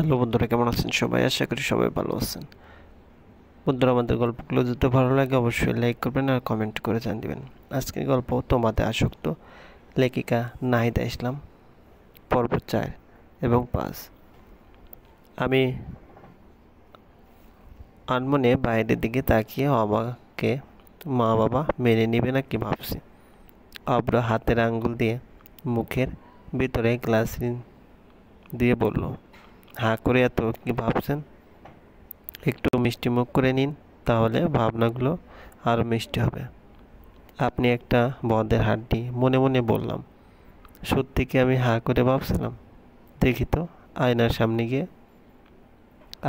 Hello বন্ধুরা, কেমন আছেন সবাই? আশা করি সবাই ভালো আছেন। বন্ধুরা, আমাদের গল্পগুলো যদি ভালো লাগে অবশ্যই লাইক করবেন আর কমেন্ট করে জানিয়ে দেবেন। আজকের গল্প তোমাতে আসক্ত, লেখিকা নাহিদা ইসলাম, পর্ব 4 এবং 5। আমি আনমনে বাইরের দিকে তাকিয়ে আমাকে মা বাবা মেনে নেবে না কি ভাবছি। অব্র হাতের আঙ্গুল দিয়ে মুখের ভিতরে গ্লাস দিয়ে বলল, হাঁ করে এত কি ভাবছেন? একটু মিষ্টি মুখ করে নিন, তাহলে ভাবনাগুলো আরও মিষ্টি হবে। আপনি একটা বদের হাড্ডি, মনে মনে বললাম। সত্যি কি আমি হাঁ করে ভাবছিলাম? দেখি তো।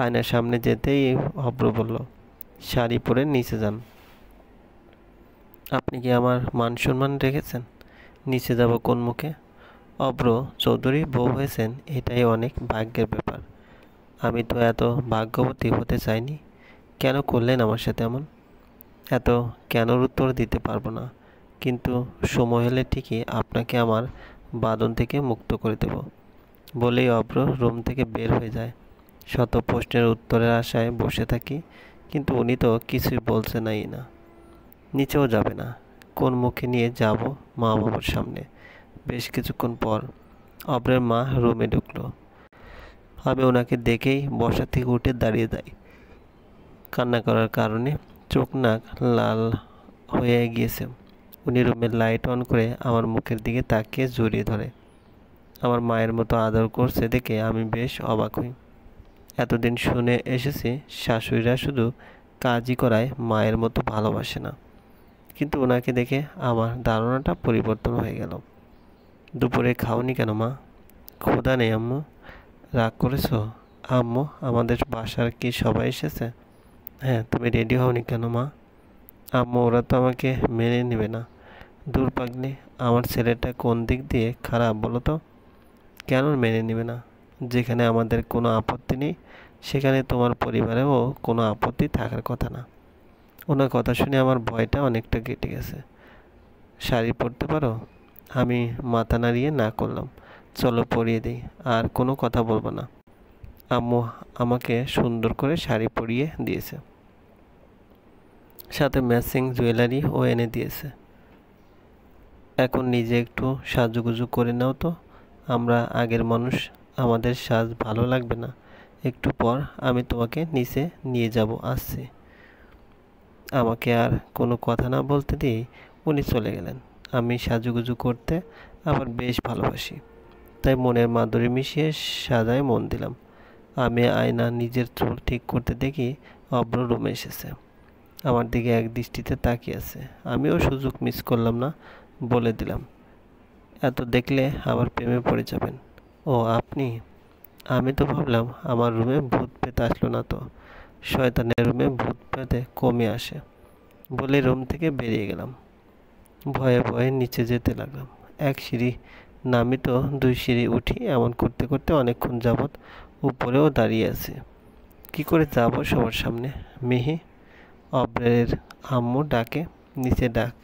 আয়নার সামনে যেতেই অব্র বলল, শাড়ি পরে নিচে যান। আপনি কি আমার মান সম্মান রেখেছেন? নিচে যাব কোন মুখে? অব্র চৌধুরী বউ হয়েছেন, এটাই অনেক ভাগ্যের ব্যাপার। আমি তো এত ভাগ্যবতী হতে চাইনি। কেন করলেন আমার সাথে এমন? এত কেনর উত্তর দিতে পারবো না, কিন্তু সময় হলে ঠিকই আপনাকে আমার বাঁধন থেকে মুক্ত করে দেব বলেই অব্র রুম থেকে বের হয়ে যায়। শত প্রশ্নের উত্তরের আশায় বসে থাকি, কিন্তু উনি তো কিছুই বলছে নাই না, নিচেও যাবে না। কোন মুখে নিয়ে যাব মা বাবার সামনে? বেশ কিছুক্ষণ পর অব্রের মা রুমে ঢুকলো। আমি ওনাকে দেখেই বসা থেকে উঠে দাঁড়িয়ে যাই। কান্না করার কারণে চোখ নাক লাল হয়ে গিয়েছে। উনি রুমের লাইট অন করে আমার মুখের দিকে তাকিয়ে জড়িয়ে ধরে। আমার মায়ের মতো আদর করছে দেখে আমি বেশ অবাক হই। এতদিন শুনে এসেছি শাশুড়িরা শুধু কাজই করায়, মায়ের মতো ভালোবাসে না। কিন্তু ওনাকে দেখে আমার ধারণাটা পরিবর্তন হয়ে গেল। দুপুরে খাওনি কেন মা? ক্ষুধা নেই আম্মু। রাগ করেছো? আম্মু, আমাদের বাসার কি সবাই এসেছে? হ্যাঁ, তুমি রেডি হওনি কেন মা? আম্মু, ওরা তো আমাকে মেনে নেবে না। দূর পাগলি, আমার ছেলেটা কোন দিক দিয়ে খারাপ বলো তো? কেন মেনে নেবে না? যেখানে আমাদের কোনো আপত্তি নেই সেখানে তোমার পরিবারেও কোনো আপত্তি থাকার কথা না। ওনার কথা শুনে আমার ভয়টা অনেকটা কেটে গেছে। শাড়ি পরতে পারো? আমি মাথা নাড়িয়ে না করলাম। চলো পরিয়ে দিই, আর কোনো কথা বলবো না। আম্মু আমাকে সুন্দর করে শাড়ি পরিয়ে দিয়েছে, সাথে ম্যাচিং জুয়েলারিও এনে দিয়েছে। এখন নিজে একটু সাজুগুজু করে নাও তো। আমরা আগের মানুষ, আমাদের সাজ ভালো লাগবে না। একটু পর আমি তোমাকে নিচে নিয়ে যাব, আসছি। আমাকে আর কোনো কথা না বলতে দিয়ে উনি চলে গেলেন। আমি সাজুগুজু করতে আবার বেশ ভালোবাসি, তাই মনের মাধুরী মিশিয়ে সাজায় মন দিলাম। আমি আয়না নিজের চুল ঠিক করতে দেখি অব্র রুমে এসেছে। আমার দিকে এক দৃষ্টিতে তাকিয়ে আছে। আমিও সুযোগ মিস করলাম না, বলে দিলাম, এত দেখলে আবার প্রেমে পড়ে যাবেন। ও আপনি? আমি তো ভাবলাম আমার রুমে ভূত পেতে আসলো না তো। শয়তানের রুমে ভূত পেতে কমে আসে বলে রুম থেকে বেরিয়ে গেলাম। ভয়ে ভয়ে নিচে যেতে লাগলাম। এক সিঁড়ি নামি তো 2 সিঁড়ি উঠি, এমন করতে করতে অনেকক্ষণ যাবৎ উপরেও দাঁড়িয়ে আছি। কি করে যাব সবার সামনে? মিহি, অব্রের আম্মু ডাকে, নিচে ডাক।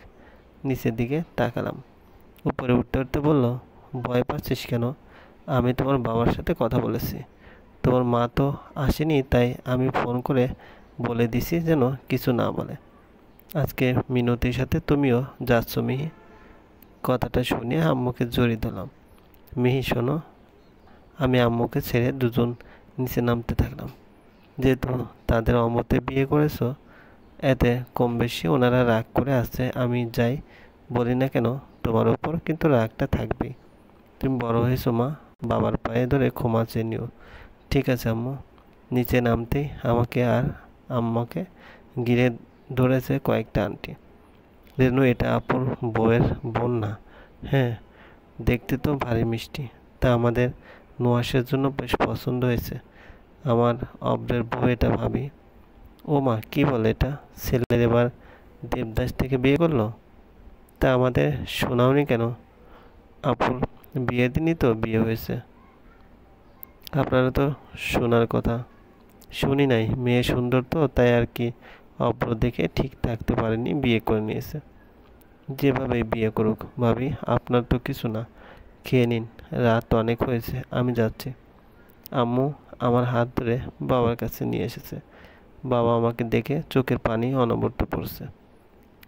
নিচের দিকে তাকালাম। উপরে উঠতে উঠতে বলল, ভয় পাচ্ছিস কেন? আমি তোমার বাবার সাথে কথা বলেছি। তোমার মা তো আসেনি, তাই আমি ফোন করে বলে দিছি যেন কিছু না বলে। আজকে মিনতির সাথে তুমিও যাচ্ছ মিহি। কথাটা শুনে আম্মুকে জড়িয়ে ধরলাম। মিহি শোনো। আমি আম্মুকে ছেড়ে দুজন নিচে নামতে থাকলাম। যেহেতু তাদের অমতে বিয়ে করেছো, এতে কম বেশি ওনারা রাগ করে আসছে। আমি যাই বলি না কেন, তোমার ওপর কিন্তু রাগটা থাকবেই। তুমি বড় হয়েছো মা, বাবার পায়ে ধরে ক্ষমা চেয়ে নিও। ঠিক আছে আম্মু। নিচে নামতেই আমাকে আর আম্মাকে ঘিরে ধরেছে কয়েকটা আন্টি। রেনু, এটা আপুর বউয়ের বোন না? হ্যাঁ, দেখতে তো ভারী মিষ্টি। তা আমাদের নোয়াসের জন্য বেশ পছন্দ হয়েছে। আমার অব্রের বউ এটা ভাবি। ও মা, কি বলে এটা? ছেলের এবার দেবদাস থেকে বিয়ে করলো? তা আমাদের শোনাওনি কেন? আপুর বিয়ের দিনই তো বিয়ে হয়েছে। আপনারা তো শোনার কথা। শুনি নাই, মেয়ে সুন্দর তো তাই আর কি। অব্র দেখে ঠিক থাকতে পারেনি, বিয়ে করে নিয়েছে। যেভাবে বিয়ে করুক ভাবি, আপনার তো কিছু না। খেয়ে নিন, রাত অনেক হয়েছে, আমি যাচ্ছি। আম্মু, আমার হাত ধরে বাবার কাছে নিয়ে এসেছে। বাবা আমাকে দেখে চোখের পানি অনবরত পড়ছে।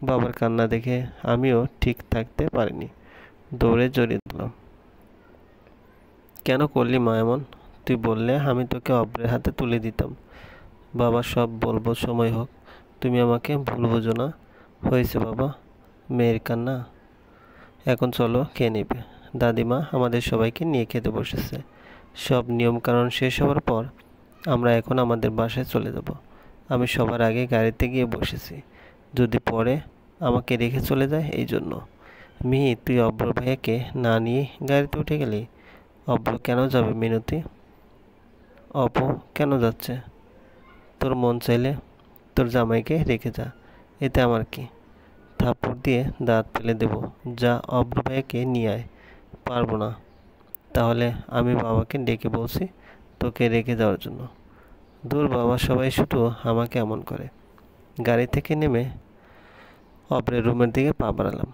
বাবার কান্না দেখে আমিও ঠিক থাকতে পারিনি, দৌড়ে জড়িয়ে দিলাম। কেন করলি মা এমন? তুই বললে আমি তোকে অব্রের হাতে তুলে দিতাম। বাবা, সব বলবো, সময় হোক, তুমি আমাকে ভুল বোঝো না। হয়েছে বাবা, মেয়ের কান্না, এখন চলো খেয়ে নেবে। দাদিমা আমাদের সবাইকে নিয়ে খেতে বসেছে। সব নিয়মকানুন শেষ হওয়ার পর আমরা এখন আমাদের বাসায় চলে যাব। আমি সবার আগে গাড়িতে গিয়ে বসেছি, যদি পরে আমাকে রেখে চলে যায় এই জন্য। মিহি, তুই অব্র ভাইয়াকে না নিয়ে গাড়িতে উঠে গেলি? অব্র কেন যাবে মিনতি? অপু কেন যাচ্ছে? তোর মন চাইলে তোর জামাইকে রেখে যা, এতে আমার কি? থাপ্পড় দিয়ে দাঁত ফেলে দেব। যা, অব্র ভাইয়াকে নিয়ে আয়। পারবো না। তাহলে আমি বাবাকে ডেকে বলছি তোকে রেখে যাওয়ার জন্য। দূর বাবা, সবাই শুধু আমাকে এমন করে। গাড়ি থেকে নেমে অব্রের রুমের দিকে পা বাড়ালাম।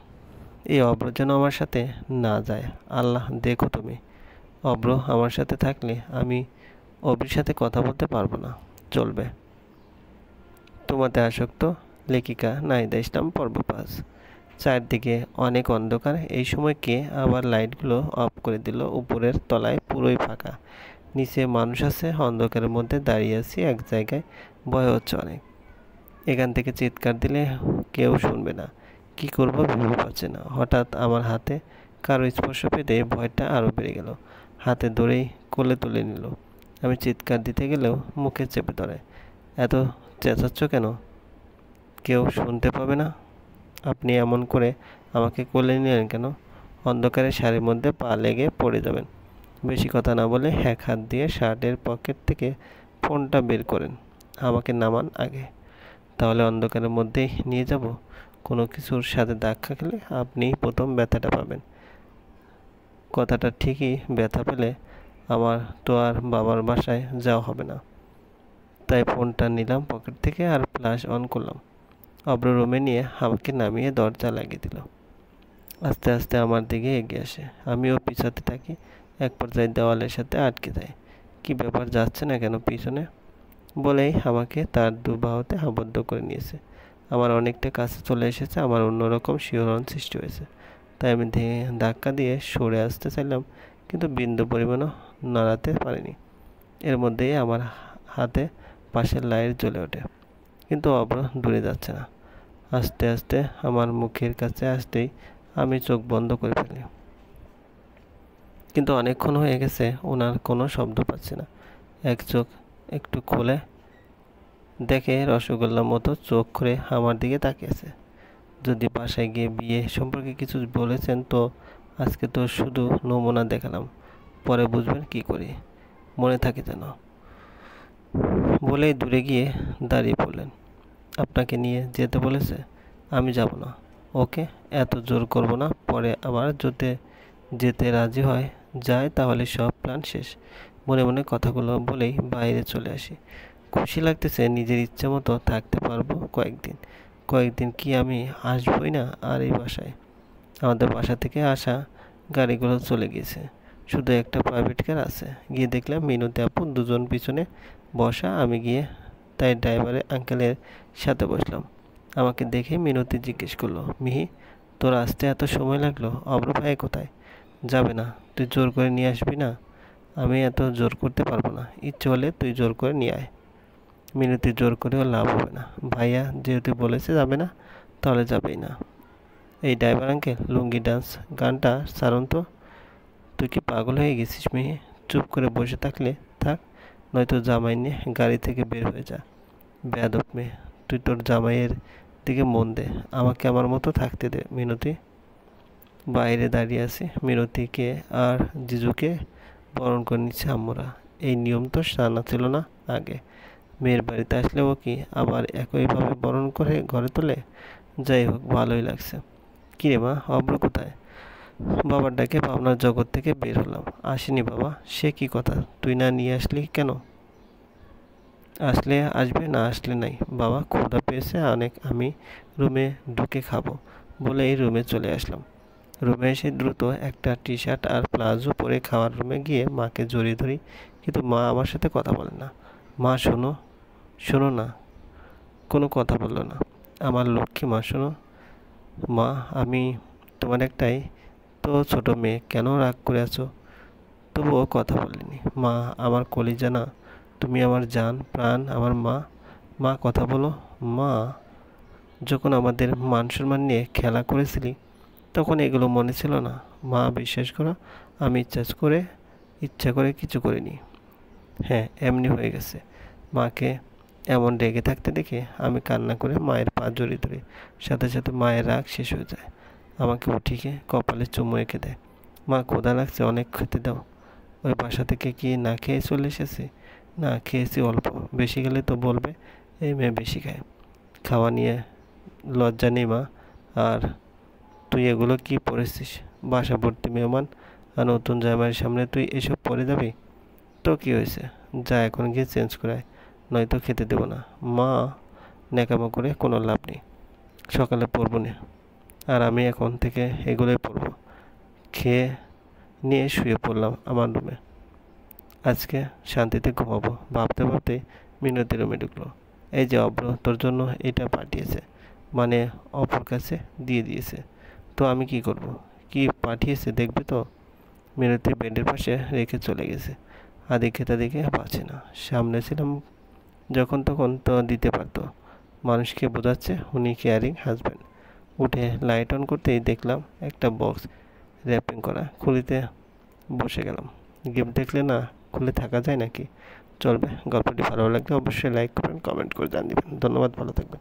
এই অব্র যেন আমার সাথে না যায়। আল্লাহ, দেখো তুমি, অব্র আমার সাথে থাকলে আমি অব্রির সাথে কথা বলতে পারবো না। চলবে। তোমাতে আসক্ত লেখিকা নাহিদা ইসলাম, পর্ব 5। চারদিকে অনেক অন্ধকার। এই সময় কে আবার লাইটগুলো অফ করে দিল? উপরের তলায় পুরোই ফাঁকা, নিচে মানুষ আছে। অন্ধকারের মধ্যে দাঁড়িয়ে আছি এক জায়গায়, ভয় হচ্ছে অনেক। এখান থেকে চিৎকার দিলে কেউ শুনবে না, কি করব ভেবে পাচ্ছে না। হঠাৎ আমার হাতে কারো স্পর্শ পেতে ভয়টা আরও বেড়ে গেল। হাতে ধরেই কোলে তুলে নিল। আমি চিৎকার দিতে গেলেও মুখে চেপে ধরে। এত চেঁচাচ্ছ কেন? কেউ শুনতে পাবে না? আপনি এমন করে আমাকে কোলে নিলেন কেন? অন্ধকারে শাড়ির মধ্যে পা লেগে পড়ে যাবেন। বেশি কথা না বলে এক হাত দিয়ে শার্টের পকেট থেকে ফোনটা বের করেন। আমাকে নামান আগে, তাহলে অন্ধকারের মধ্যেই নিয়ে যাব। কোনো কিছুর সাথে ধাক্কা খেলে আপনিই প্রথম ব্যথাটা পাবেন। কথাটা ঠিকই, ব্যথা পেলে আমার তো আর বাবার বাসায় যাওয়া হবে না। তাই ফোনটা নিলাম পকেট থেকে আর ফ্ল্যাশ অন করলাম। অব্র রুমে নিয়ে আমাকে নামিয়ে দরজা লাগিয়ে দিল। আস্তে আস্তে আমার দিকে এগিয়ে আসে, আমিও পিছাতে থাকি। এক পর্যায়ে দেওয়ালের সাথে আটকে যায়। কি ব্যাপার, যাচ্ছে না কেন পিছনে? বলেই আমাকে তার দুবাহুতে আবদ্ধ করে নিয়েছে। আমার অনেকটা কাছে চলে এসেছে। আমার অন্যরকম শিহরণ সৃষ্টি হয়েছে। তাই আমি ধাক্কা দিয়ে সরে আসতে চাইলাম, কিন্তু বিন্দু পরিমাণও নড়াতে পারিনি। এর মধ্যেই আমার হাতে পাশের লাইট জ্বলে ওঠে, কিন্তু অব্র দূরে যাচ্ছে না। আস্তে আস্তে আমার মুখের কাছে আসতেই আমি চোখ বন্ধ করে ফেলি, কিন্তু অনেকক্ষণ হয়ে গেছে, ওনার কোনো শব্দ পাচ্ছি না। এক চোখ একটু খুলে দেখে রসগোল্লার মতো চোখ করে আমার দিকে তাকিয়েছে। যদি বাসায় গিয়ে বিয়ে সম্পর্কে কিছু বলেছেন তো আজকে তো শুধু নমুনা দেখালাম, পরে বুঝবেন কি করি, মনে থাকে যেন। বলেই দূরে গিয়ে দাঁড়িয়ে পড়লেন। আপনাকে নিয়ে যেতে বলেছে? আমি যাব না। ওকে, এত জোর করব না। পরে আবার যদি যেতে রাজি হয়, যায়, তাহলে সব প্ল্যান শেষ। মনে মনে কথাগুলো বলেই বাইরে চলে আসি। খুশি লাগতেছে, নিজের ইচ্ছে মতো থাকতে পারবো কয়েকদিন। কয়েকদিন কি আমি আসবই না আর এই বাসায়? আমাদের বাসা থেকে আসা গাড়িগুলো চলে গিয়েছে, শুধু একটা প্রাইভেট কার আছে। গিয়ে দেখলাম মিনতি আপু দুজন পিছনে বসা। আমি গিয়ে তাই ড্রাইভারের আঙ্কেলের সাথে বসলাম। আমাকে দেখে মিনতি জিজ্ঞেস করলো, মিহি, তোর আসতে এত সময় লাগলো? অব্র ভাই কোথায়? যাবে না? তুই জোর করে নিয়ে আসবি না? আমি এত জোর করতে পারবো না। ইচ্ছে হলে তুই জোর করে নিয়ে আয়। মিনতি জোর করেও লাভ হবে না। ভাইয়া যেহেতু বলেছে যাবে না, তাহলে যাবেই না। এই ড্রাইভার আঙ্কেল, লুঙ্গি ডান্স গানটা ছাড়ুন তো। তুই কি পাগল হয়ে গেছিস মিহি? চুপ করে বসে থাকলে থাক, নয়তো জামাই নিয়ে গাড়ি থেকে বের হয়ে যা। বেয়াদব মেয়ে, তুই তোর জামাইয়ের দিকে মন দে, আমাকে আমার মতো থাকতে দে। মিনতি। বাইরে দাঁড়িয়ে আছি। মিনতিকে আর জিজুকে বরণ করে নিচ্ছে আম্মুরা। এই নিয়ম তো জানা ছিল না আগে। মেয়ের বাড়িতে আসলেও কি আবার একইভাবে বরণ করে ঘরে তোলে? যাই হোক, ভালোই লাগছে। কিরে মা, অব্র কোথায়? বাবার ডাকে ভাবনার জগৎ থেকে বের হলাম। আসেনি বাবা। সে কি কথা, তুই না নিয়ে আসলি কেন? আসলে আসবে, না আসলে নাই। বাবা, ক্ষুধা পেয়েছে অনেক, আমি রুমে ঢুকে খাবো বলে এই রুমে চলে আসলাম। রুমে এসে দ্রুত একটা টি শার্ট আর প্লাজো পরে খাওয়ার রুমে গিয়ে মাকে জড়িয়ে ধরি। কিন্তু মা আমার সাথে কথা বলে না। মা শোনো, শোনো না, কোনো কথা বললো না। আমার লক্ষ্মী মা, শোনো। মা, আমি তোমার একটাই তো ছোট মেয়ে, কেন রাগ করে আছো? তবুও কথা বলিনি। মা আমার কলিজা না, তুমি আমার জান প্রাণ, আমার মা। মা কথা বলো। মা, যখন আমাদের মান সম্মান নিয়ে খেলা করেছিলি তখন এগুলো মনে ছিল না? মা বিশ্বাস করো, আমি ইচ্ছা করে কিছু করিনি। হ্যাঁ, এমনি হয়ে গেছে। মাকে এমন রেগে থাকতে দেখে আমি কান্না করে মায়ের পা জড়িয়ে ধরি। সাথে সাথে মায়ের রাগ শেষ হয়ে যায়। আমাকে উঠিয়ে কপালে চুমু এঁকে দেয়। মা, ক্ষুধা লাগছে, অনেক খেতে দাও। ওই বাসা থেকে কি না খেয়ে চলে এসেছি? না, খেয়েছি অল্প, বেশি গেলে তো বলবে এই মেয়ে বেশি খায়। খাওয়া নিয়ে লজ্জা নেই মা? আর তুই এগুলো কি পরেছিস? বাসা ভর্তি মেহমান আর নতুন জামাইয়ের সামনে তুই এসব পরে যাবি? তো কি হয়েছে, যা এখন গিয়ে চেঞ্জ করায়, নয়তো খেতে দেবো না। মা, ন্যাকামো করে কোনো লাভ নেই, সকালে পরবো না। আর আমি এখন থেকে এগুলোই পরবো। খেয়ে নিয়ে শুয়ে পড়লাম আমার রুমে। আজকে শান্তিতে ঘুমাবো ভাবতে ভাবতে মিনতি রুমে ঢুকলো। এই যে অব্র তোর জন্য এটা পাঠিয়েছে, মানে অপর কাছে দিয়ে দিয়েছে। তো আমি কি করব? কি পাঠিয়েছে দেখবে তো? মিনতি বেডের পাশে রেখে চলে গেছে। আদিকে তাদিকে পাচ্ছে না। সামনে ছিলাম যখন তখন তো দিতে পারতো। মানুষকে বোঝাচ্ছে উনি কেয়ারিং হাজব্যান্ড। উঠে লাইট অন করতেই দেখলাম একটা বক্স র্যাপিং করা, খুলিতে বসে গেলাম। গিফট দেখলে না খুলে থাকা যায় নাকি? চলবে। গল্পটি ভালো লাগলে অবশ্যই লাইক করবেন, কমেন্ট করে জানিয়ে দেবেন। ধন্যবাদ, ভালো থাকবেন।